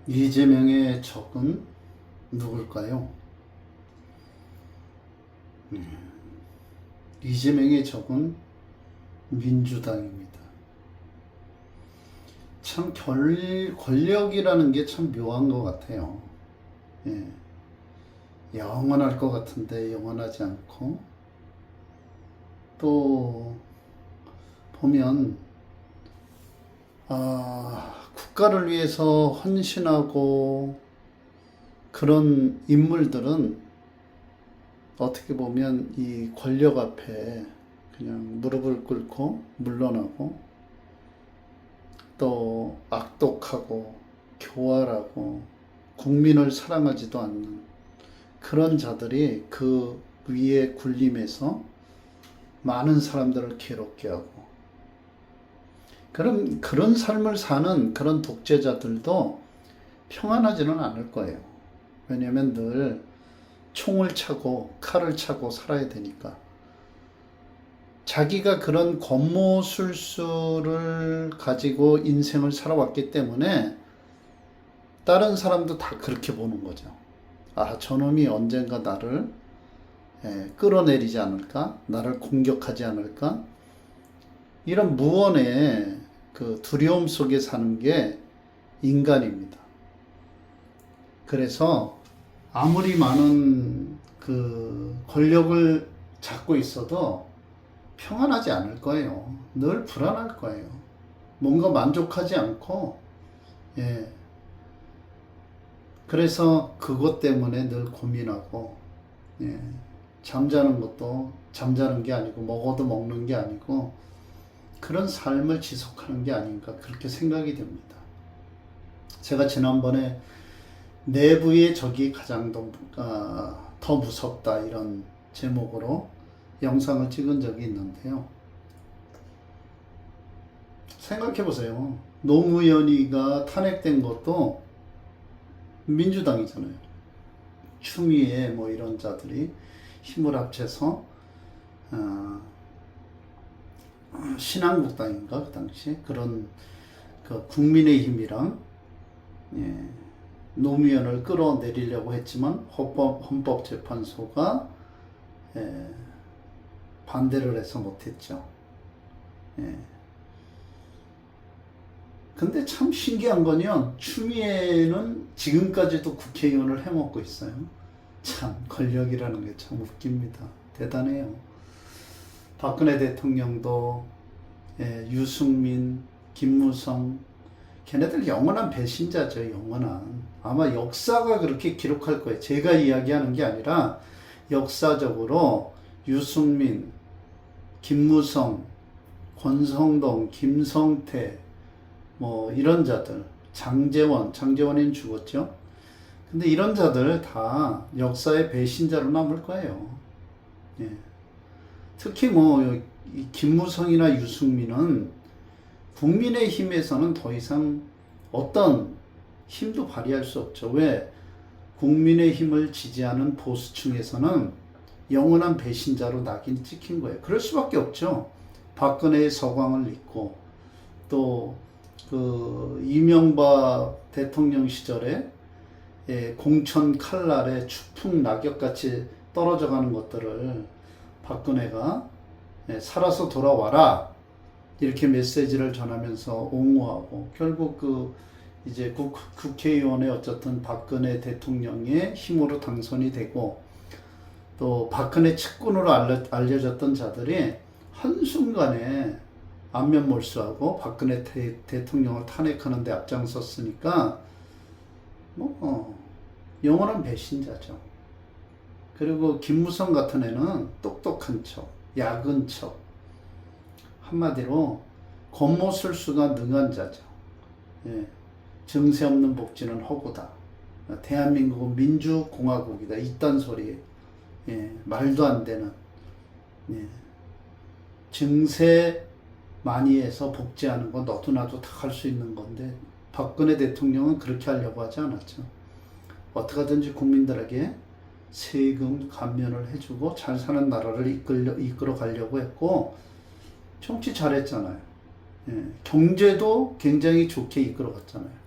이재명의 적은 누굴까요? 이재명의 적은 민주당입니다. 참 권력이라는 게 참 묘한 것 같아요. 예. 영원할 것 같은데 영원하지 않고, 또 보면 국가를 위해서 헌신하고 그런 인물들은 어떻게 보면 이 권력 앞에 그냥 무릎을 꿇고 물러나고, 또 악독하고 교활하고 국민을 사랑하지도 않는 그런 자들이 그 위에 군림해서 많은 사람들을 괴롭게 하고, 그런 삶을 사는 그런 독재자들도 평안하지는 않을 거예요. 왜냐하면 늘 총을 차고 칼을 차고 살아야 되니까. 자기가 그런 권모술수를 가지고 인생을 살아왔기 때문에 다른 사람도 다 그렇게 보는 거죠. 저놈이 언젠가 나를 끌어내리지 않을까? 나를 공격하지 않을까? 이런 무언의 그 두려움 속에 사는 게 인간입니다. 그래서 아무리 많은 그 권력을 잡고 있어도 평안하지 않을 거예요. 늘 불안할 거예요. 뭔가 만족하지 않고, 그래서 그것 때문에 늘 고민하고, 잠자는 것도 잠자는 게 아니고, 먹어도 먹는 게 아니고, 그런 삶을 지속하는 게 아닌가, 그렇게 생각이 됩니다. 제가 지난번에 내부의 적이 가장 더 무섭다, 이런 제목으로 영상을 찍은 적이 있는데요. 생각해 보세요. 노무현이가 탄핵된 것도 민주당이잖아요. 추미애 뭐 이런 자들이 힘을 합쳐서 신한국당인가 그 당시 그런 그 국민의힘이랑 노무현을 끌어내리려고 했지만 헌법재판소가 반대를 해서 못했죠. 근데 참 신기한 건요, 추미애는 지금까지도 국회의원을 해먹고 있어요. 참 권력이라는 게 참 웃깁니다. 대단해요. 박근혜 대통령도 유승민, 김무성, 걔네들 영원한 배신자죠. 영원한. 아마 역사가 그렇게 기록할 거예요. 제가 이야기하는 게 아니라 역사적으로 유승민, 김무성, 권성동, 김성태 뭐 이런 자들, 장제원은 죽었죠. 근데 이런 자들 다 역사의 배신자로 남을 거예요. 특히 뭐 김무성이나 유승민은 국민의힘에서는 더 이상 어떤 힘도 발휘할 수 없죠. 왜? 국민의힘을 지지하는 보수층에서는 영원한 배신자로 낙인 찍힌 거예요. 그럴 수밖에 없죠. 박근혜의 서광을 잊고, 또 그 이명박 대통령 시절에 공천 칼날에 추풍 낙엽같이 떨어져가는 것들을 박근혜가 살아서 돌아와라 이렇게 메시지를 전하면서 옹호하고, 결국 그 이제 국회의원의 어쨌든 박근혜 대통령의 힘으로 당선이 되고, 또 박근혜 측근으로 알려졌던 자들이 한순간에 안면 몰수하고 박근혜 대통령을 탄핵하는 데 앞장섰으니까 영원한 배신자죠. 그리고 김무성 같은 애는 똑똑한 척, 약은 척, 한마디로 권모술수가 능한 자죠. 증세 없는 복지는 허구다. 대한민국은 민주공화국이다. 이딴 소리. 말도 안 되는. 증세 많이 해서 복지하는 거 너도 나도 다 할 수 있는 건데, 박근혜 대통령은 그렇게 하려고 하지 않았죠. 어떻게 하든지 국민들에게 세금 감면을 해주고 잘 사는 나라를 이끌어 가려고 했고, 정치 잘했잖아요. 경제도 굉장히 좋게 이끌어 갔잖아요.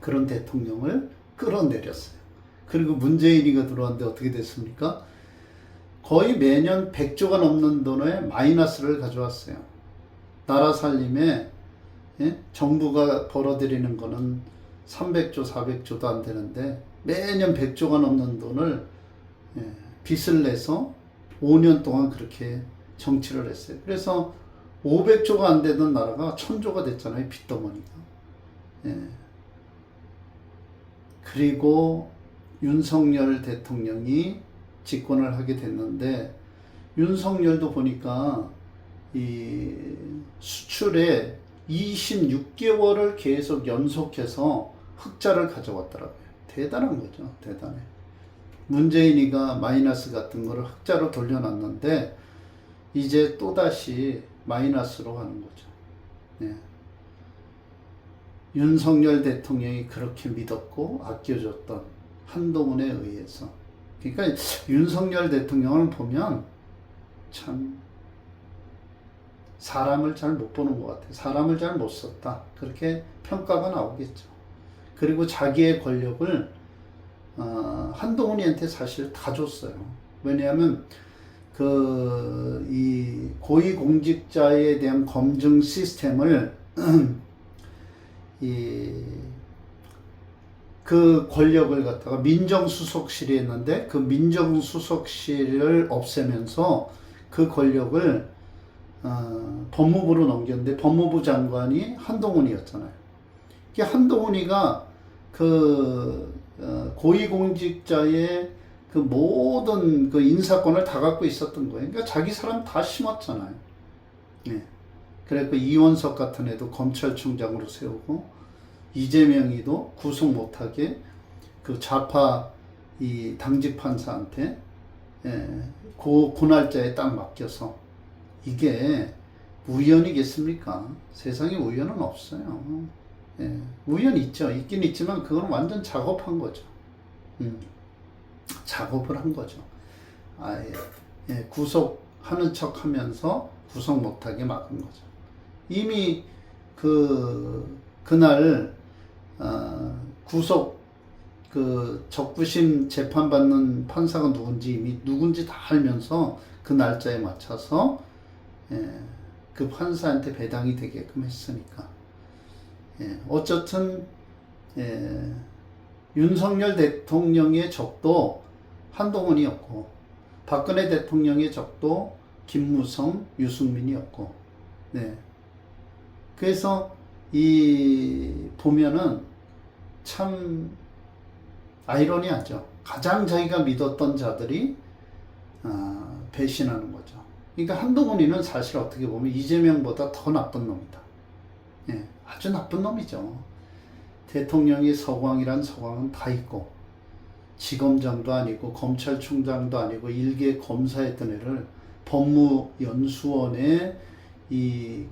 그런 대통령을 끌어내렸어요. 그리고 문재인이가 들어왔는데 어떻게 됐습니까? 거의 매년 100조가 넘는 돈의 마이너스를 가져왔어요. 나라 살림에 정부가 벌어들이는 거는 300조, 400조도 안 되는데 매년 100조가 넘는 돈을 빚을 내서 5년 동안 그렇게 정치를 했어요. 그래서 500조가 안 되던 나라가 1000조가 됐잖아요. 빚더머니가. 그리고 윤석열 대통령이 집권을 하게 됐는데 윤석열도 보니까 이 수출에 26개월을 계속 연속해서 흑자를 가져왔더라고요. 대단한 거죠. 대단해. 문재인이가 마이너스 같은 거를 흑자로 돌려놨는데 이제 또다시 마이너스로 가는 거죠. 네. 윤석열 대통령이 그렇게 믿었고 아껴줬던 한동훈에 의해서. 그러니까 윤석열 대통령을 보면 참 사람을 잘 못 보는 것 같아요. 사람을 잘 못 썼다. 그렇게 평가가 나오겠죠. 그리고 자기의 권력을 한동훈이한테 사실 다 줬어요. 왜냐하면 이 고위공직자에 대한 검증 시스템을 그 권력을 갖다가 민정수석실이 했는데 그 민정수석실을 없애면서 그 권력을 법무부로 넘겼는데 법무부 장관이 한동훈이었잖아요. 이게 한동훈이가 고위공직자의 그 모든 그 인사권을 다 갖고 있었던 거예요. 그러니까 자기 사람 다 심었잖아요. 네. 그래서 이원석 같은 애도 검찰총장으로 세우고 이재명이도 구속 못하게 그 좌파 이 당직 판사한테 그 날짜에 딱 맡겨서 이게 우연이겠습니까? 세상에 우연은 없어요. 우연 있죠. 있긴 있지만 그건 완전 작업한 거죠. 작업을 한 거죠. 구속하는 척 하면서 구속 못하게 막은 거죠. 이미 그날 구속 적부심 재판받는 판사가 누군지 다 알면서 그 날짜에 맞춰서 그 판사한테 배당이 되게끔 했으니까. 어쨌든 윤석열 대통령의 적도 한동훈이었고 박근혜 대통령의 적도 김무성, 유승민이었고. 그래서 보면은 참 아이러니하죠. 가장 자기가 믿었던 자들이 배신하는 거죠. 그러니까 한동훈이는 사실 어떻게 보면 이재명보다 더 나쁜 놈이다. 아주 나쁜 놈이죠. 대통령이 서광이란 서광은 다 있고 지검장도 아니고 검찰총장도 아니고 일개 검사했던 애를 법무연수원에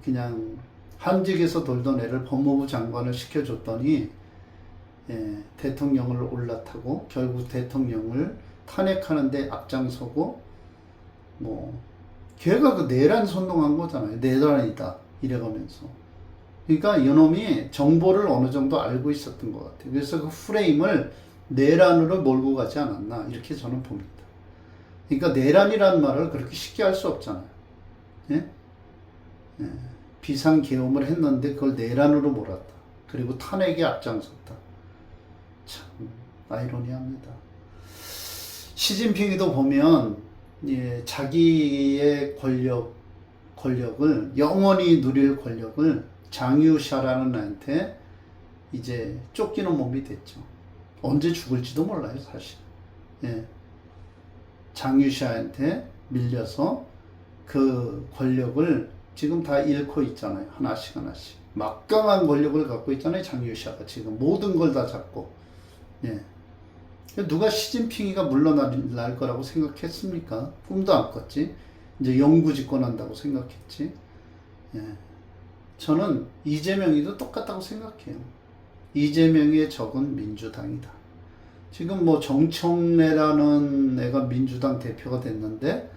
그냥 한직에서 돌던 애를 법무부 장관을 시켜줬더니 대통령을 올라타고 결국 대통령을 탄핵하는데 앞장서고 걔가 그 내란 선동한 거잖아요. 내란이다 이래가면서. 그러니까 이놈이 정보를 어느 정도 알고 있었던 것 같아요. 그래서 그 프레임을 내란으로 몰고 가지 않았나 이렇게 저는 봅니다. 그러니까 내란이라는 말을 그렇게 쉽게 할 수 없잖아요. 비상계엄을 했는데 그걸 내란으로 몰았다. 그리고 탄핵에 앞장섰다. 참 아이러니합니다. 시진핑이도 보면 자기의 권력을 영원히 누릴 권력을 장유샤라는 애한테 이제 쫓기는 몸이 됐죠. 언제 죽을지도 몰라요, 사실. 장유샤한테 밀려서 그 권력을 지금 다 잃고 있잖아요. 하나씩. 막강한 권력을 갖고 있잖아요, 장유샤가. 지금 모든 걸 다 잡고. 누가 시진핑이가 물러날 거라고 생각했습니까? 꿈도 안 꿨지. 이제 영구 집권한다고 생각했지. 저는 이재명이도 똑같다고 생각해요. 이재명의 적은 민주당이다. 지금 정청래라는 애가 민주당 대표가 됐는데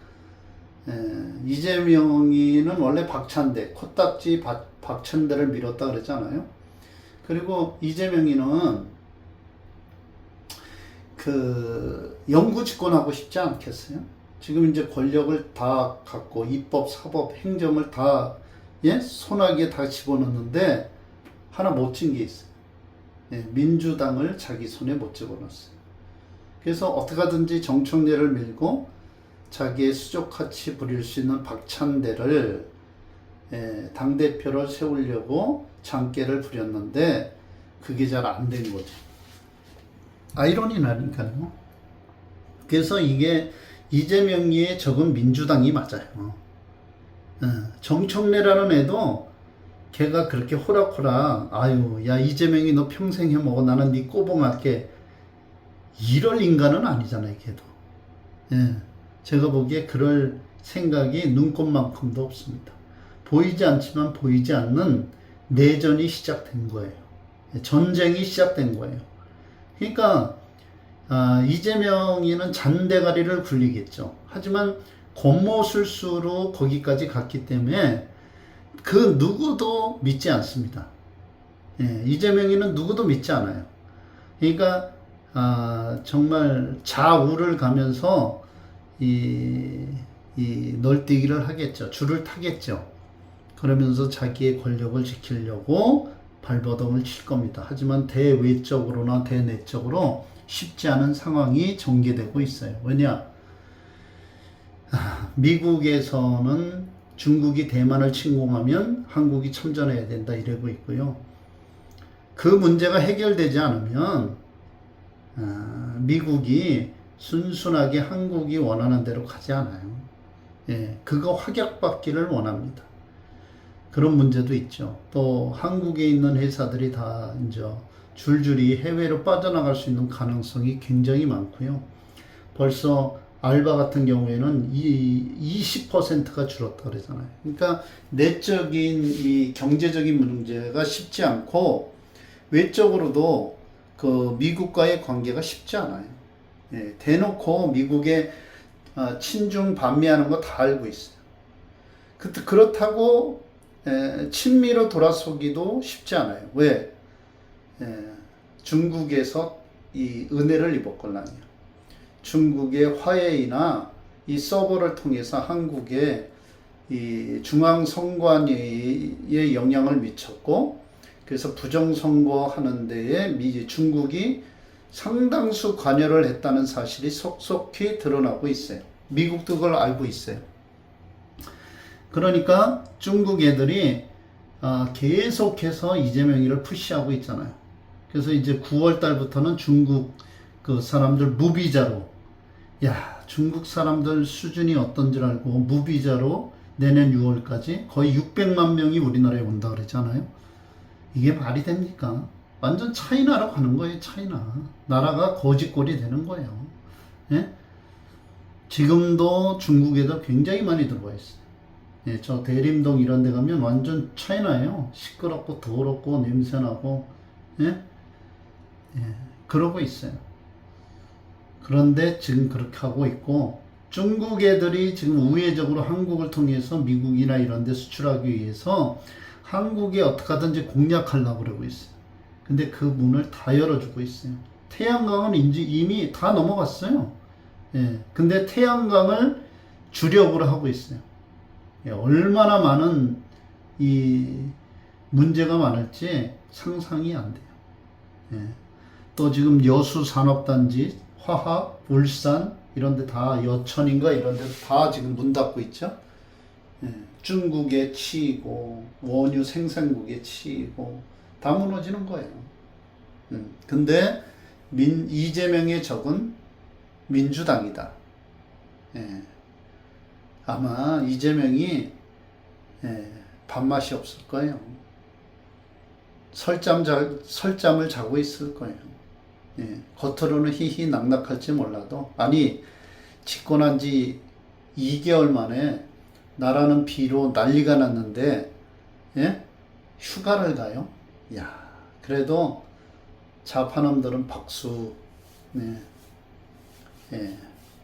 이재명이는 원래 박찬대, 코딱지 박찬대를 밀었다 그랬잖아요. 그리고 이재명이는 그 영구 집권하고 싶지 않겠어요? 지금 이제 권력을 다 갖고 입법, 사법, 행정을 다 손아귀에 다 집어넣는데 하나 못 쥔 게 있어요. 민주당을 자기 손에 못 집어넣었어요. 그래서 어떻게 하든지 정청래를 밀고 자기의 수족같이 부릴 수 있는 박찬대를 당대표를 세우려고 장깨를 부렸는데 그게 잘 안 된 거죠. 아이러니라니까요. 그래서 이게 이재명이의 적은 민주당이 맞아요. 정청래라는 애도 걔가 그렇게 호락호락 아유 야 이재명이 너 평생 해먹어 나는 네 꼬봉할게 이럴 인간은 아니잖아요. 걔도. 제가 보기에 그럴 생각이 눈꼽만큼도 없습니다. 보이지 않지만 보이지 않는 내전이 시작된 거예요. 전쟁이 시작된 거예요. 그러니까 이재명이는 잔대가리를 굴리겠죠. 하지만 권모술수로 거기까지 갔기 때문에 그 누구도 믿지 않습니다. 이재명이는 누구도 믿지 않아요. 그러니까 정말 좌우를 가면서 이 널뛰기를 하겠죠. 줄을 타겠죠. 그러면서 자기의 권력을 지키려고 발버둥을 칠 겁니다. 하지만 대외적으로나 대내적으로 쉽지 않은 상황이 전개되고 있어요. 왜냐? 미국에서는 중국이 대만을 침공하면 한국이 참전해야 된다 이러고 있고요. 그 문제가 해결되지 않으면 미국이 순순하게 한국이 원하는 대로 가지 않아요. 그거 확약받기를 원합니다. 그런 문제도 있죠. 또 한국에 있는 회사들이 다 이제 줄줄이 해외로 빠져나갈 수 있는 가능성이 굉장히 많고요. 벌써 알바 같은 경우에는 20%가 줄었다 그러잖아요. 그러니까 내적인 이 경제적인 문제가 쉽지 않고 외적으로도 그 미국과의 관계가 쉽지 않아요. 대놓고 미국의 친중 반미하는 거 다 알고 있어요. 그렇다고 친미로 돌아서기도 쉽지 않아요. 왜? 중국에서 이 은혜를 입었걸랑요. 중국의 화해이나 이 서버를 통해서 한국의 이 중앙선관위에 영향을 미쳤고, 그래서 부정선거 하는 데에 중국이 상당수 관여를 했다는 사실이 속속히 드러나고 있어요. 미국도 그걸 알고 있어요. 그러니까 중국 애들이 계속해서 이재명이를 푸시하고 있잖아요. 그래서 이제 9월 달부터는 중국 그 사람들 무비자로, 야 중국 사람들 수준이 어떤 줄 알고 무비자로 내년 6월까지 거의 600만 명이 우리나라에 온다 그랬잖아요. 이게 말이 됩니까? 완전 차이나로 가는 거예요. 차이나. 나라가 거지꼴이 되는 거예요. 지금도 중국에도 굉장히 많이 들어와 있어요. 저 대림동 이런 데 가면 완전 차이나예요. 시끄럽고 더럽고 냄새나고 그러고 있어요. 그런데 지금 그렇게 하고 있고, 중국 애들이 지금 우회적으로 한국을 통해서 미국이나 이런 데 수출하기 위해서 한국에 어떻게 하든지 공략하려고 그러고 있어요. 근데 그 문을 다 열어주고 있어요. 태양광은 이미 다 넘어갔어요. 근데 태양광을 주력으로 하고 있어요. 얼마나 많은 이 문제가 많을지 상상이 안 돼요. 또 지금 여수 산업단지, 화학, 울산 이런 데 다 여천인가 이런 데 다 지금 문 닫고 있죠. 중국에 치이고 원유 생산국에 치이고 다 무너지는 거예요. 근데 이재명의 적은 민주당이다. 아마 이재명이 밥맛이 없을 거예요. 설잠을 자고 있을 거예요. 겉으로는 히히 낙낙할지 몰라도, 아니 집권한 지 2개월 만에 나라는 비로 난리가 났는데 휴가를 가요? 야, 그래도 좌파놈들은 박수.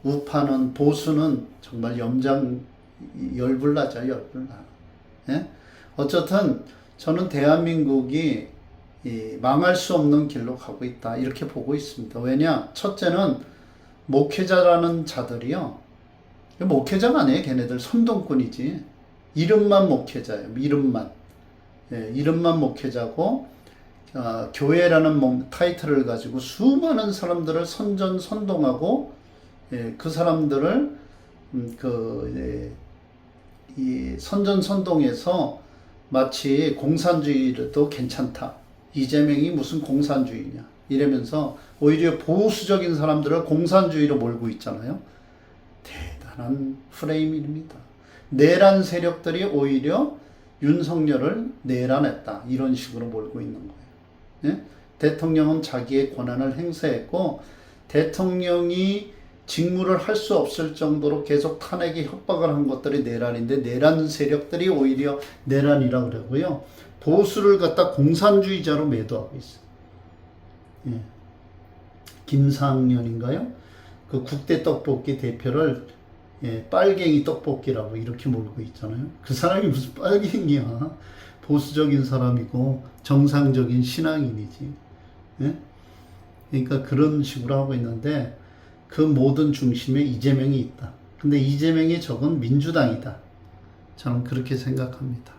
우파는 보수는 정말 열불나죠. 열불나. 어쨌든 저는 대한민국이 망할 수 없는 길로 가고 있다. 이렇게 보고 있습니다. 왜냐? 첫째는 목회자라는 자들이요. 목회자가 아니에요. 걔네들 선동꾼이지. 이름만 목회자예요. 이름만. 이름만 목회자고 교회라는 타이틀을 가지고 수많은 사람들을 선동하고 그 사람들을 이 선동해서 마치 공산주의도 괜찮다. 이재명이 무슨 공산주의냐 이러면서 오히려 보수적인 사람들을 공산주의로 몰고 있잖아요. 대단한 프레임입니다. 내란 세력들이 오히려 윤석열을 내란했다. 이런 식으로 몰고 있는 거예요. 예? 대통령은 자기의 권한을 행사했고 대통령이 직무를 할 수 없을 정도로 계속 탄핵에 협박을 한 것들이 내란인데 내란 세력들이 오히려 내란이라고 그러고요. 보수를 갖다 공산주의자로 매도하고 있어요. 예. 김상년인가요? 그 국대 떡볶이 대표를 빨갱이 떡볶이라고 이렇게 몰고 있잖아요. 그 사람이 무슨 빨갱이야. 보수적인 사람이고 정상적인 신앙인이지. 예? 그러니까 그런 식으로 하고 있는데 그 모든 중심에 이재명이 있다. 근데 이재명이 적은 민주당이다. 저는 그렇게 생각합니다.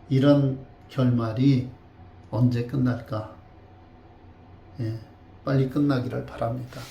이런 결말이 언제 끝날까? 빨리 끝나기를 바랍니다.